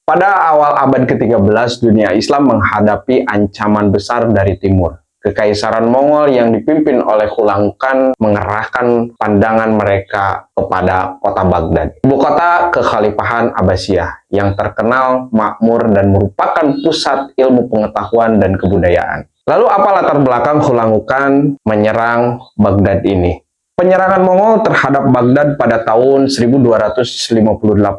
Pada awal abad ke-13, dunia Islam menghadapi ancaman besar dari timur. Kekaisaran Mongol yang dipimpin oleh Hulagu Khan mengerahkan pandangan mereka kepada kota Baghdad, ibu kota Kekhalifahan Abbasiyah, yang terkenal makmur dan merupakan pusat ilmu pengetahuan dan kebudayaan. Lalu apa latar belakang Hulagu Khan menyerang Baghdad ini? Penyerangan Mongol terhadap Baghdad pada tahun 1258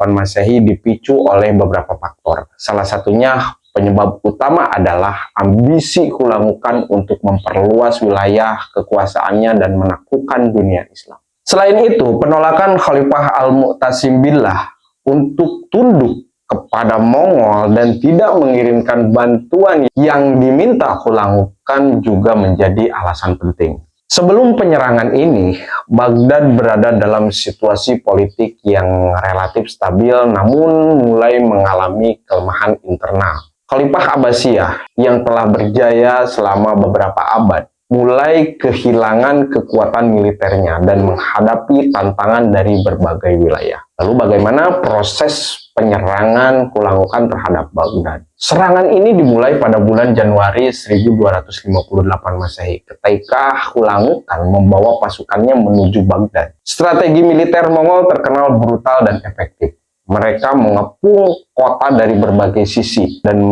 Masehi dipicu oleh beberapa faktor. Salah satunya penyebab utama adalah ambisi Hulagu Khan untuk memperluas wilayah kekuasaannya dan menaklukkan dunia Islam. Selain itu, penolakan Khalifah Al-Mu'tasim Billah untuk tunduk kepada Mongol dan tidak mengirimkan bantuan yang diminta Hulagu Khan juga menjadi alasan penting. Sebelum penyerangan ini, Baghdad berada dalam situasi politik yang relatif stabil namun mulai mengalami kelemahan internal. Khalifah Abbasiyah yang telah berjaya selama beberapa abad mulai kehilangan kekuatan militernya dan menghadapi tantangan dari berbagai wilayah. Lalu bagaimana proses penyerangan Hulagu Khan terhadap Baghdad? Serangan ini dimulai pada bulan Januari 1258 Masehi ketika Hulagu Khan membawa pasukannya menuju Baghdad. Strategi militer Mongol terkenal brutal dan efektif. Mereka mengepung kota dari berbagai sisi dan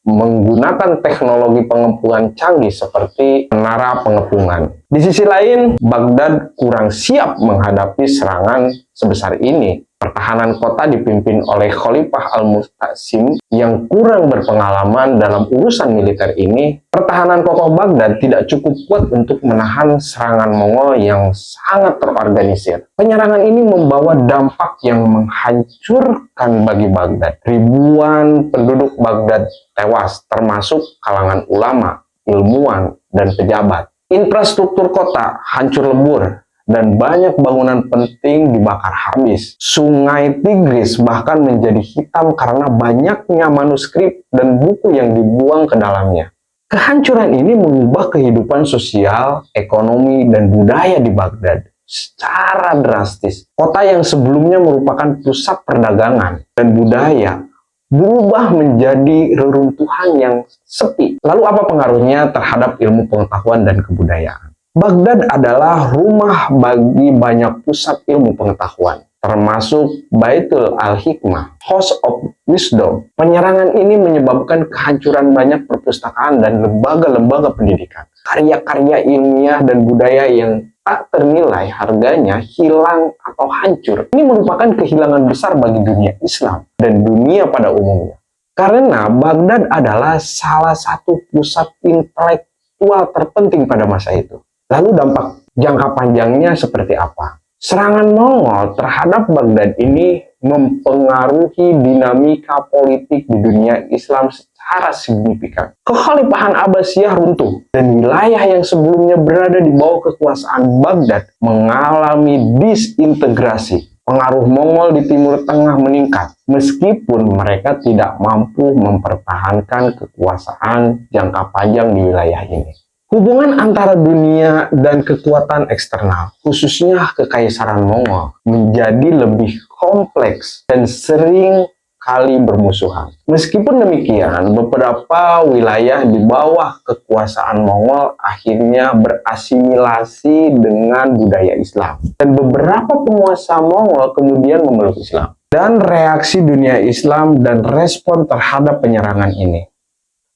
menggunakan teknologi pengepungan canggih seperti menara pengepungan. Di sisi lain, Baghdad kurang siap menghadapi serangan sebesar ini. Pertahanan kota dipimpin oleh Khalifah Al-Mu'tasim yang kurang berpengalaman dalam urusan militer ini. Pertahanan kokoh Baghdad tidak cukup kuat untuk menahan serangan Mongol yang sangat terorganisir. Penyerangan ini membawa dampak yang menghancurkan bagi Baghdad. Ribuan penduduk Baghdad tewas, termasuk kalangan ulama, ilmuwan, dan pejabat. Infrastruktur kota hancur lebur, dan banyak bangunan penting dibakar habis. Sungai Tigris bahkan menjadi hitam karena banyaknya manuskrip dan buku yang dibuang ke dalamnya. Kehancuran ini mengubah kehidupan sosial, ekonomi, dan budaya di Baghdad secara drastis. Kota yang sebelumnya merupakan pusat perdagangan dan budaya berubah menjadi reruntuhan yang sepi. Lalu apa pengaruhnya terhadap ilmu pengetahuan dan kebudayaan? Baghdad adalah rumah bagi banyak pusat ilmu pengetahuan, termasuk Baitul Al-Hikmah, House of Wisdom. Penyerangan ini menyebabkan kehancuran banyak perpustakaan dan lembaga-lembaga pendidikan. Karya-karya ilmiah dan budaya yang tak ternilai harganya hilang atau hancur. Ini merupakan kehilangan besar bagi dunia Islam dan dunia pada umumnya. Karena Baghdad adalah salah satu pusat intelektual terpenting pada masa itu. Lalu dampak jangka panjangnya seperti apa? Serangan Mongol terhadap Baghdad ini mempengaruhi dinamika politik di dunia Islam secara signifikan. Kekhalifahan Abbasiyah runtuh dan wilayah yang sebelumnya berada di bawah kekuasaan Baghdad mengalami disintegrasi. Pengaruh Mongol di Timur Tengah meningkat meskipun mereka tidak mampu mempertahankan kekuasaan jangka panjang di wilayah ini. Hubungan antara dunia dan kekuatan eksternal, khususnya Kekaisaran Mongol, menjadi lebih kompleks dan sering kali bermusuhan. Meskipun demikian, beberapa wilayah di bawah kekuasaan Mongol akhirnya berasimilasi dengan budaya Islam. Dan beberapa penguasa Mongol kemudian memeluk Islam. Dan reaksi dunia Islam dan respon terhadap penyerangan ini.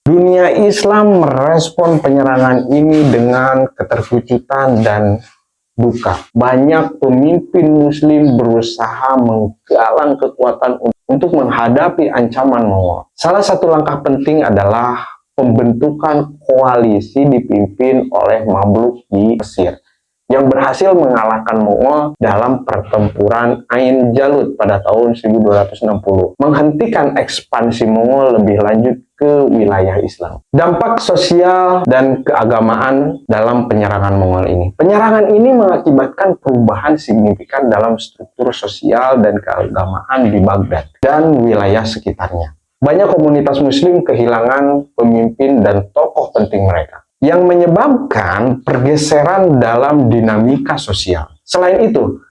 Dunia Islam merespon penyerangan ini dengan keterkejutan dan duka. Banyak pemimpin Muslim berusaha menggalang kekuatan untuk menghadapi ancaman Mongol. Salah satu langkah penting adalah pembentukan koalisi dipimpin oleh Mamluk di Mesir yang berhasil mengalahkan Mongol dalam pertempuran Ain Jalut pada tahun 1260, menghentikan ekspansi Mongol lebih lanjut ke wilayah Islam. Dampak sosial dan keagamaan dalam penyerangan Mongol ini. Penyerangan ini mengakibatkan perubahan signifikan dalam struktur sosial dan keagamaan di Baghdad dan wilayah sekitarnya. Banyak komunitas Muslim kehilangan pemimpin dan tokoh penting mereka, yang menyebabkan pergeseran dalam dinamika sosial. Selain itu,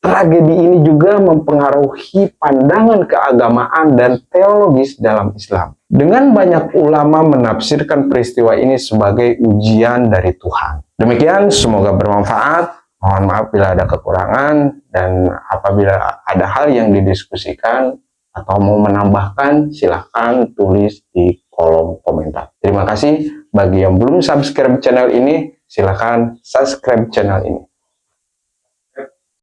tragedi ini juga mempengaruhi pandangan keagamaan dan teologis dalam Islam. Dengan banyak ulama menafsirkan peristiwa ini sebagai ujian dari Tuhan. Demikian, semoga bermanfaat. Mohon maaf bila ada kekurangan, dan apabila ada hal yang didiskusikan atau mau menambahkan, silahkan tulis di kolom komentar. Terima kasih. Bagi yang belum subscribe channel ini, silahkan subscribe channel ini.